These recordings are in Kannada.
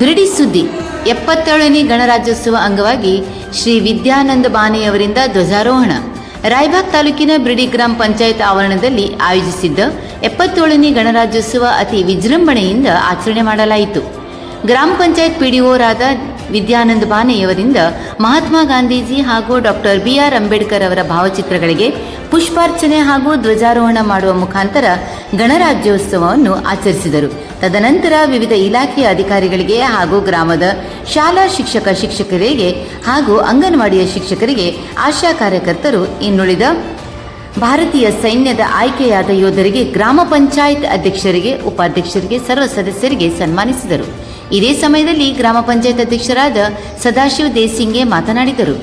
ಬಿರಡಿ ಸುದ್ದಿ 77ನೇ ಗಣರಾಜ್ಯೋತ್ಸವ ಅಂಗವಾಗಿ ಶ್ರೀ ವಿದ್ಯಾನಂದ ಬಾನೆಯವರಿಂದ ಧ್ವಜಾರೋಹಣ. ರಾಯಬಾಗ್ ತಾಲೂಕಿನ ಬಿರಡಿ ಗ್ರಾಮ ಪಂಚಾಯತ್ ಆವರಣದಲ್ಲಿ ಆಯೋಜಿಸಿದ್ದ 77ನೇ ಗಣರಾಜ್ಯೋತ್ಸವ ಅತಿ ವಿಜೃಂಭಣೆಯಿಂದ ಆಚರಣೆ ಮಾಡಲಾಯಿತು. ಗ್ರಾಮ ಪಂಚಾಯತ್ ಪಿಡಿಒರಾದ ವಿದ್ಯಾನಂದ ಬಾನೆಯವರಿಂದ ಮಹಾತ್ಮ ಗಾಂಧೀಜಿ ಹಾಗೂ ಡಾಕ್ಟರ್ BR ಅಂಬೇಡ್ಕರ್ ಅವರ ಭಾವಚಿತ್ರಗಳಿಗೆ ಪುಷ್ಪಾರ್ಚನೆ ಹಾಗೂ ಧ್ವಜಾರೋಹಣ ಮಾಡುವ ಮುಖಾಂತರ ಗಣರಾಜ್ಯೋತ್ಸವವನ್ನು ಆಚರಿಸಿದರು. ತದನಂತರ ವಿವಿಧ ಇಲಾಖೆಯ ಅಧಿಕಾರಿಗಳಿಗೆ ಹಾಗೂ ಗ್ರಾಮದ ಶಾಲಾ ಶಿಕ್ಷಕರಿಗೆ ಹಾಗೂ ಅಂಗನವಾಡಿಯ ಶಿಕ್ಷಕರಿಗೆ, ಆಶಾ ಕಾರ್ಯಕರ್ತರು, ಇನ್ನುಳಿದ ಭಾರತೀಯ ಸೈನ್ಯದ ಆಯ್ಕೆಯಾದ ಯೋಧರಿಗೆ, ಗ್ರಾಮ ಪಂಚಾಯತ್ ಅಧ್ಯಕ್ಷರಿಗೆ, ಉಪಾಧ್ಯಕ್ಷರಿಗೆ, ಸರ್ವ ಸದಸ್ಯರಿಗೆ ಸನ್ಮಾನಿಸಿದರು. ಇದೇ ಸಮಯದಲ್ಲಿ ಗ್ರಾಮ ಪಂಚಾಯತ್ ಅಧ್ಯಕ್ಷರಾದ ಸದಾಶಿವ ದೇಸಿಂಗೆ ಮಾತನಾಡಿದರು.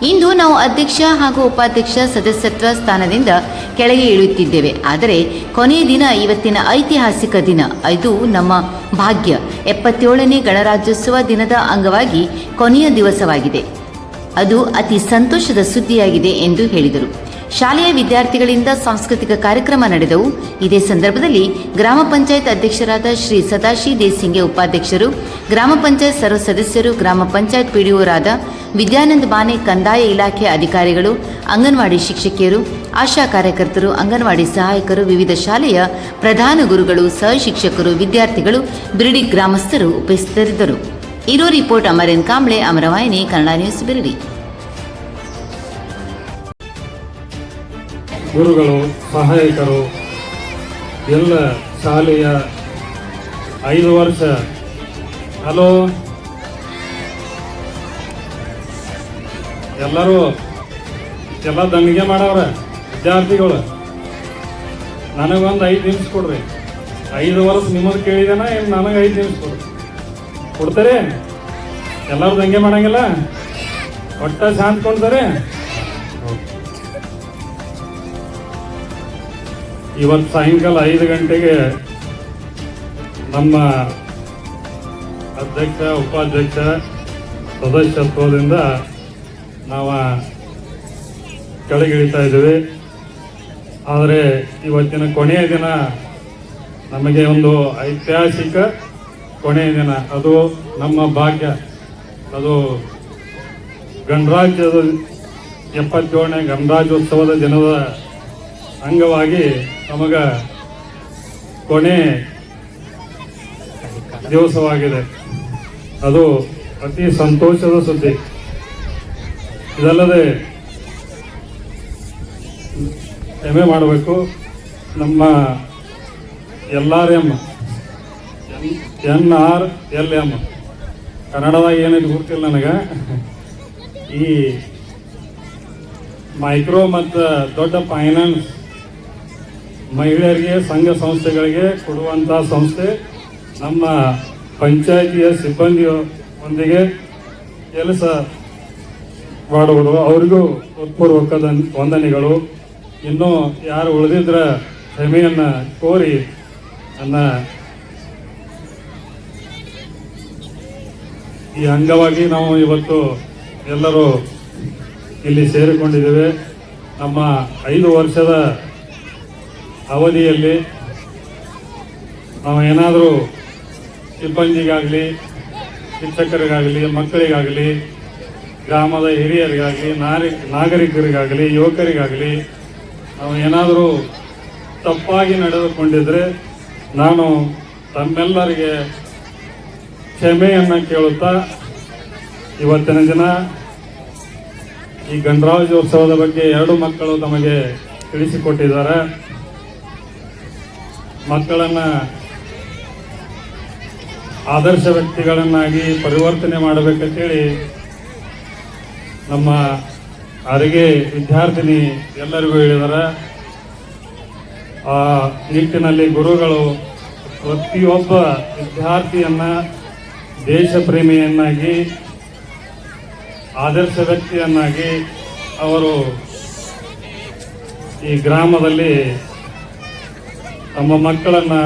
ಇಂದು ನಾವು ಅಧ್ಯಕ್ಷ ಹಾಗೂ ಉಪಾಧ್ಯಕ್ಷ ಸದಸ್ಯತ್ವ ಸ್ಥಾನದಿಂದ ಕೆಳಗೆ ಇಳಿಯುತ್ತಿದ್ದೇವೆ. ಆದರೆ ಕೊನೆಯ ದಿನ ಇವತ್ತಿನ ಐತಿಹಾಸಿಕ ದಿನ. ಇದು ನಮ್ಮ ಭಾಗ್ಯ. 77ನೇ ಗಣರಾಜ್ಯೋತ್ಸವ ದಿನದ ಅಂಗವಾಗಿ ಕೊನೆಯ ದಿವಸವಾಗಿದೆ. ಅದು ಅತಿ ಸಂತೋಷದ ಸುದ್ದಿಯಾಗಿದೆ ಎಂದು ಹೇಳಿದರು. ಶಾಲೆಯ ವಿದ್ಯಾರ್ಥಿಗಳಿಂದ ಸಾಂಸ್ಕೃತಿಕ ಕಾರ್ಯಕ್ರಮ ನಡೆದವು. ಇದೇ ಸಂದರ್ಭದಲ್ಲಿ ಗ್ರಾಮ ಪಂಚಾಯತ್ ಅಧ್ಯಕ್ಷರಾದ ಶ್ರೀ ಸದಾಶಿವ ದೇಸಿಂಗೆ, ಉಪಾಧ್ಯಕ್ಷರು, ಗ್ರಾಮ ಪಂಚಾಯತ್ ಸರ್ವ ಸದಸ್ಯರು, ಗ್ರಾಮ ಪಂಚಾಯತ್ ಪಿಡಿಒರಾದ ವಿದ್ಯಾನಂದ ಬಾನೆ, ಕಂದಾಯ ಇಲಾಖೆ ಅಧಿಕಾರಿಗಳು, ಅಂಗನವಾಡಿ ಶಿಕ್ಷಕಿಯರು, ಆಶಾ ಕಾರ್ಯಕರ್ತರು, ಅಂಗನವಾಡಿ ಸಹಾಯಕರು, ವಿವಿಧ ಶಾಲೆಯ ಪ್ರಧಾನ ಗುರುಗಳು, ಸಹ ಶಿಕ್ಷಕರು, ವಿದ್ಯಾರ್ಥಿಗಳು, ಬಿರಡಿ ಗ್ರಾಮಸ್ಥರು ಉಪಸ್ಥಿತರಿದ್ದರು. ಇರೋ ರಿಪೋರ್ಟ್ ಅಮರೇನ್ ಕಾಂಬ್ಳೆ, ಅಮರವಾಹಿನಿ, ಕನ್ನಡ ನ್ಯೂಸ್, ಬಿರಡಿ. ಗುರುಗಳು, ಸಹಾಯಕರು, ಎಲ್ಲ ಶಾಲೆಯ 5 ವರ್ಷ ಹಲೋ ಎಲ್ಲರೂ ಎಲ್ಲ ದಂಡಿಗೆ ಮಾಡವ್ರ ವಿದ್ಯಾರ್ಥಿಗಳು. ನನಗೊಂದು 5 ನಿಮಿಷ ಕೊಡ್ರಿ. 5 ವರ್ಷ ನಿಮ್ಮದು ಕೇಳಿದೇನ, ಏನು ನನಗೆ 5 ನಿಮಿಷ ಕೊಡ್ತಾರೆ? ಎಲ್ಲರೂ ದಂಗೆ ಮಾಡಂಗಿಲ್ಲ, ಒಟ್ಟ ಶಾಂತ ಕೊಡ್ತಾರೆ. ಇವತ್ತು ಸಾಯಂಕಾಲ 5 ಗಂಟೆಗೆ ನಮ್ಮ ಅಧ್ಯಕ್ಷ, ಉಪಾಧ್ಯಕ್ಷ ಸದಸ್ಯತ್ವದಿಂದ ನಾವು ಕೆಳಗಿಳಿತಾ ಇದ್ದೀವಿ. ಆದರೆ ಇವತ್ತಿನ ಕೊನೆಯ ದಿನ ನಮಗೆ ಒಂದು ಐತಿಹಾಸಿಕ ಕೊನೆಯ ದಿನ. ಅದು ನಮ್ಮ ಭಾಗ್ಯ. ಅದು ಗಣರಾಜ್ಯದ 77ನೇ ಗಣರಾಜ್ಯೋತ್ಸವದ ದಿನದ ಅಂಗವಾಗಿ ನಮಗೆ ಕೊನೆ ದಿವಸವಾಗಿದೆ. ಅದು ಅತಿ ಸಂತೋಷದ ಸುದ್ದಿ. ಇದಲ್ಲದೆ ಹೆಮ್ಮೆ ಮಾಡಬೇಕು, ನಮ್ಮ NRLM ಕನ್ನಡದಾಗ ಏನಿದೆ ಗೊತ್ತಿಲ್ಲ ನನಗೆ. ಈ ಮೈಕ್ರೋ ಮತ್ತು ದೊಡ್ಡ ಫೈನಾನ್ಸ್ ಮಹಿಳೆಯರಿಗೆ, ಸಂಘ ಸಂಸ್ಥೆಗಳಿಗೆ ಕೊಡುವಂಥ ಸಂಸ್ಥೆ. ನಮ್ಮ ಪಂಚಾಯಿತಿಯ ಸಿಬ್ಬಂದಿಯೊಂದಿಗೆ ಕೆಲಸ ಮಾಡುವರು, ಅವರಿಗೂ ಹೃತ್ಪೂರ್ವಕ ವಂದನೆಗಳು. ಇನ್ನೂ ಯಾರು ಉಳಿದಿದ್ರ ಕ್ಷಮೆಯನ್ನು ಕೋರಿ ನನ್ನ ಈ ಅಂಗವಾಗಿ ನಾವು ಇವತ್ತು ಎಲ್ಲರೂ ಇಲ್ಲಿ ಸೇರಿಕೊಂಡಿದ್ದೇವೆ. ನಮ್ಮ 5 ವರ್ಷದ ಅವಧಿಯಲ್ಲಿ ನಾವು ಏನಾದರೂ ಸಿಬ್ಬಂದಿಗಾಗಲಿ, ಶಿಕ್ಷಕರಿಗಾಗಲಿ, ಮಕ್ಕಳಿಗಾಗಲಿ, ಗ್ರಾಮದ ಹಿರಿಯರಿಗಾಗಲಿ, ನಾಗರಿಕರಿಗಾಗಲಿ, ಯುವಕರಿಗಾಗಲಿ ನಾವು ಏನಾದರೂ ತಪ್ಪಾಗಿ ನಡೆದುಕೊಂಡಿದ್ದರೆ ನಾನು ತಮ್ಮೆಲ್ಲರಿಗೆ ಕ್ಷಮೆಯನ್ನು ಕೇಳುತ್ತಾ, ಇವತ್ತಿನ ದಿನ ಈ ಗಣರಾಜ್ಯೋತ್ಸವದ ಬಗ್ಗೆ 2 ಮಕ್ಕಳು ತಮಗೆ ತಿಳಿಸಿಕೊಟ್ಟಿದ್ದಾರೆ. ಮಕ್ಕಳನ್ನು ಆದರ್ಶ ವ್ಯಕ್ತಿಗಳನ್ನಾಗಿ ಪರಿವರ್ತನೆ ಮಾಡಬೇಕಂತೇಳಿ ನಮ್ಮ ಅರಿಗೆ ವಿದ್ಯಾರ್ಥಿನಿ ಎಲ್ಲರಿಗೂ ಹೇಳಿದ್ದಾರೆ. ಆ ನಿಟ್ಟಿನಲ್ಲಿ ಗುರುಗಳು ಪ್ರತಿಯೊಬ್ಬ ವಿದ್ಯಾರ್ಥಿಯನ್ನ ದೇಶ ಪ್ರೇಮಿಯನ್ನಾಗಿ, ಆದರ್ಶ ವ್ಯಕ್ತಿಯನ್ನಾಗಿ ಅವರು ಈ ಗ್ರಾಮದಲ್ಲಿ ತಮ್ಮ ಮಕ್ಕಳನ್ನು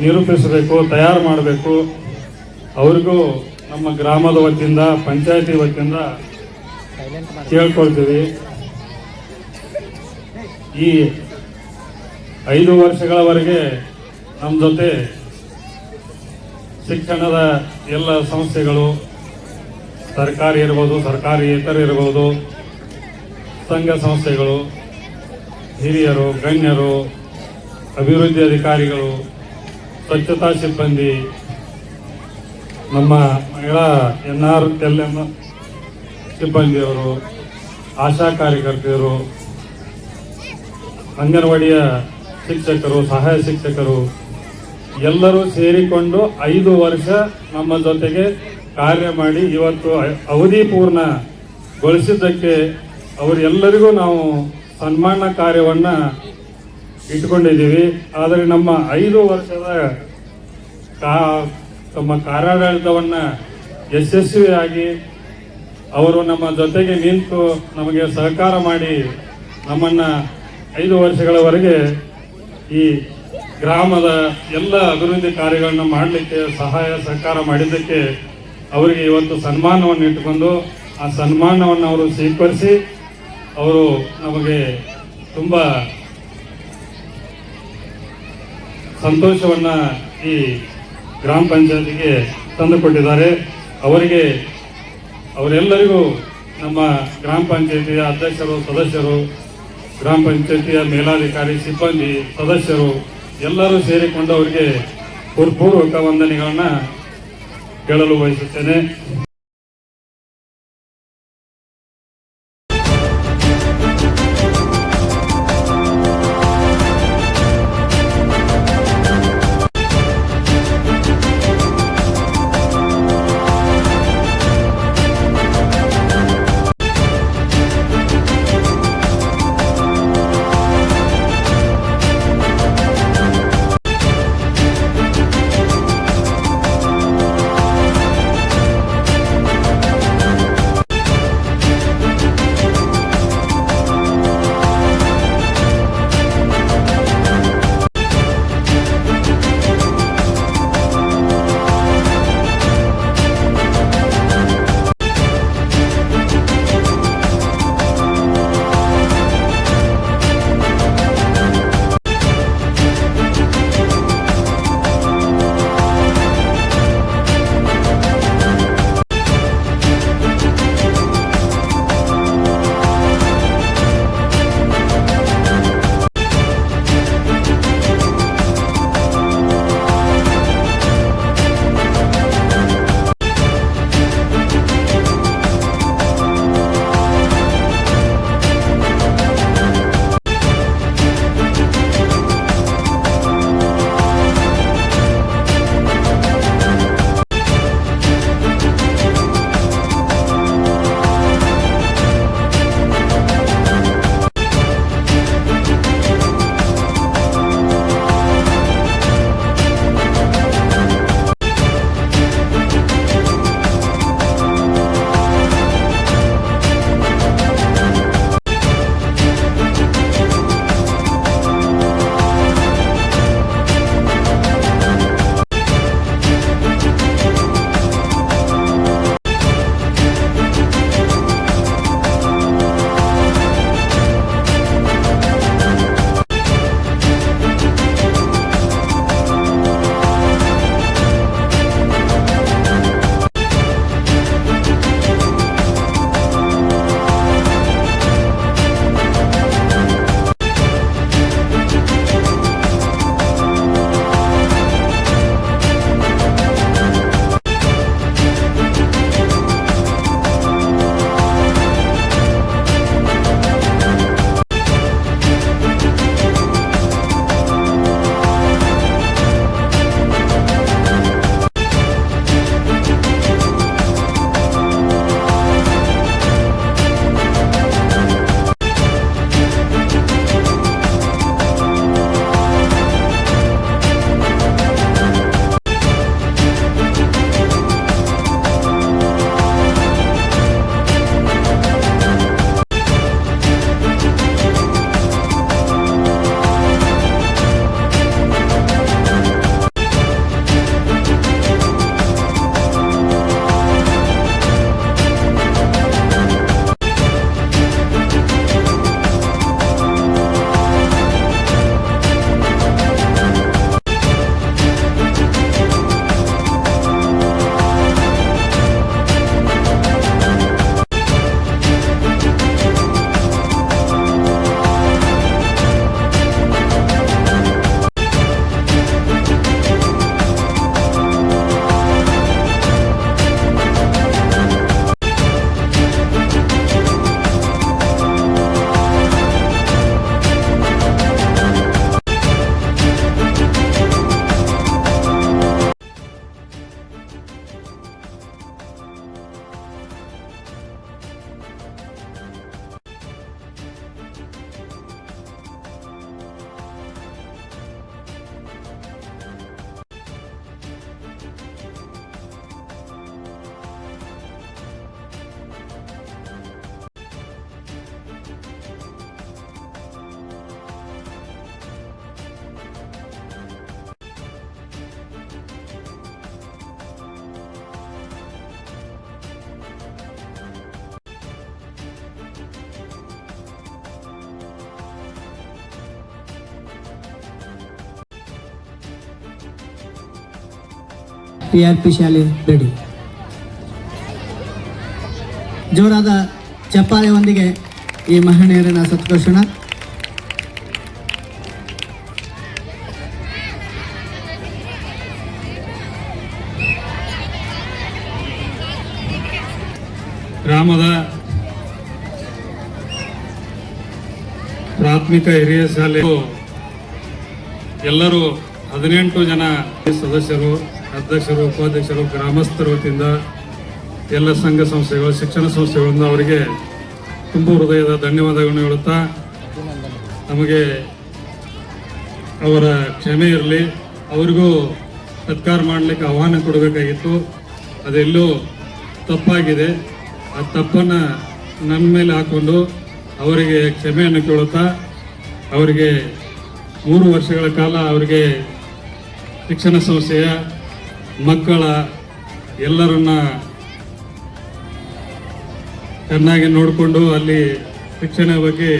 ನಿರೂಪಿಸಬೇಕು, ತಯಾರು ಮಾಡಬೇಕು. ಅವರಿಗೂ ನಮ್ಮ ಗ್ರಾಮದ ವತಿಯಿಂದ, ಪಂಚಾಯತಿ ವತಿಯಿಂದ ಕೇಳ್ಕೊಳ್ತೀವಿ. ಈ 5 ವರ್ಷಗಳವರೆಗೆ ನಮ್ಮ ಜೊತೆ ಶಿಕ್ಷಣದ ಎಲ್ಲ ಸಂಸ್ಥೆಗಳು ಸರ್ಕಾರಿ ಇರ್ಬೋದು, ಸರ್ಕಾರಿಯೇತರ ಇರ್ಬೋದು, ಸಂಘ ಸಂಸ್ಥೆಗಳು, ಹಿರಿಯರು, ಗಣ್ಯರು, ಅಭಿವೃದ್ಧಿ ಅಧಿಕಾರಿಗಳು, ಸ್ವಚ್ಛತಾ ಸಿಬ್ಬಂದಿ, ನಮ್ಮ ಮಹಿಳಾ NRLM ಸಿಬ್ಬಂದಿಯವರು, ಆಶಾ ಕಾರ್ಯಕರ್ತೆಯರು, ಅಂಗನವಾಡಿಯ ಶಿಕ್ಷಕರು, ಸಹಾಯ ಶಿಕ್ಷಕರು ಎಲ್ಲರೂ ಸೇರಿಕೊಂಡು 5 ವರ್ಷ ನಮ್ಮ ಜೊತೆಗೆ ಕಾರ್ಯ ಮಾಡಿ ಇವತ್ತು ಅವಧಿ ಪೂರ್ಣಗೊಳಿಸಿದ್ದಕ್ಕೆ ಅವರೆಲ್ಲರಿಗೂ ನಾವು ಸನ್ಮಾನ ಕಾರ್ಯವನ್ನು ಇಟ್ಕೊಂಡಿದ್ದೀವಿ. ಆದರೆ ನಮ್ಮ 5 ವರ್ಷದ ತಮ್ಮ ಕಾರ್ಯಾಡಳಿತವನ್ನು ಯಶಸ್ವಿಯಾಗಿ ಅವರು ನಮ್ಮ ಜೊತೆಗೆ ನಿಂತು ನಮಗೆ ಸಹಕಾರ ಮಾಡಿ ನಮ್ಮನ್ನು 5 ವರ್ಷಗಳವರೆಗೆ ಈ ಗ್ರಾಮದ ಎಲ್ಲ ಅಭಿವೃದ್ಧಿ ಕಾರ್ಯಗಳನ್ನು ಮಾಡಲಿಕ್ಕೆ ಸಹಾಯ ಸಹಕಾರ ಮಾಡಿದ್ದಕ್ಕೆ ಅವರಿಗೆ ಇವತ್ತು ಸನ್ಮಾನವನ್ನು ಇಟ್ಟುಕೊಂಡು ಆ ಸನ್ಮಾನವನ್ನು ಅವರು ಸ್ವೀಕರಿಸಿ ಅವರು ನಮಗೆ ತುಂಬ ಸಂತೋಷವನ್ನು ಈ ಗ್ರಾಮ ಪಂಚಾಯತಿಗೆ ತಂದುಕೊಟ್ಟಿದ್ದಾರೆ. ಅವರೆಲ್ಲರಿಗೂ ನಮ್ಮ ಗ್ರಾಮ ಪಂಚಾಯತಿಯ ಅಧ್ಯಕ್ಷರು, ಸದಸ್ಯರು, ಗ್ರಾಮ ಪಂಚಾಯತಿಯ ಮೇಲಾಧಿಕಾರಿ, ಸಿಬ್ಬಂದಿ, ಸದಸ್ಯರು ಎಲ್ಲರೂ ಸೇರಿಕೊಂಡು ಅವರಿಗೆ ಹೃತ್ಪೂರ್ವಕ ವಂದನೆಗಳನ್ನು ಕೇಳಲು ಬಯಸುತ್ತೇನೆ. PRP ಶಾಲೆ ಬಿಡಿ. ಜೋರಾದ ಚಪ್ಪಾಳೆಯೊಂದಿಗೆ ಈ ಮಹಿಳೆಯರನ್ನ ಸತ್ಕರಿಸೋಣ. ಗ್ರಾಮದ ಪ್ರಾಥಮಿಕ ಹಿರಿಯ ಶಾಲೆ ಎಲ್ಲರೂ 18 ಜನ ಸದಸ್ಯರು, ಅಧ್ಯಕ್ಷರು, ಉಪಾಧ್ಯಕ್ಷರು, ಗ್ರಾಮಸ್ಥರ ವತಿಯಿಂದ ಎಲ್ಲ ಸಂಘ ಸಂಸ್ಥೆಗಳು, ಶಿಕ್ಷಣ ಸಂಸ್ಥೆಗಳಿಂದ ಅವರಿಗೆ ತುಂಬ ಹೃದಯದ ಧನ್ಯವಾದಗಳನ್ನು ಹೇಳುತ್ತಾ, ನಮಗೆ ಅವರ ಕ್ಷಮೆ ಇರಲಿ, ಅವರಿಗೂ ಸತ್ಕಾರ ಮಾಡಲಿಕ್ಕೆ ಆಹ್ವಾನ ಕೊಡಬೇಕಾಗಿತ್ತು. ಅದೆಲ್ಲೋ ತಪ್ಪಾಗಿದೆ. ಆ ತಪ್ಪನ್ನು ನನ್ನ ಮೇಲೆ ಹಾಕ್ಕೊಂಡು ಅವರಿಗೆ ಕ್ಷಮೆಯನ್ನು ಕೇಳುತ್ತಾ, ಅವರಿಗೆ 3 ವರ್ಷಗಳ ಕಾಲ ಅವರಿಗೆ ಶಿಕ್ಷಣ ಸಂಸ್ಥೆಯ ಮಕ್ಕಳ ಎಲ್ಲರನ್ನ ಚೆನ್ನಾಗಿ ನೋಡಿಕೊಂಡು ಅಲ್ಲಿ ಶಿಕ್ಷಣ ಬಗ್ಗೆ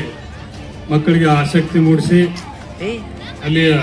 ಮಕ್ಕಳಿಗೆ ಆಸಕ್ತಿ ಮೂಡಿಸಿ ಅಲ್ಲಿಯ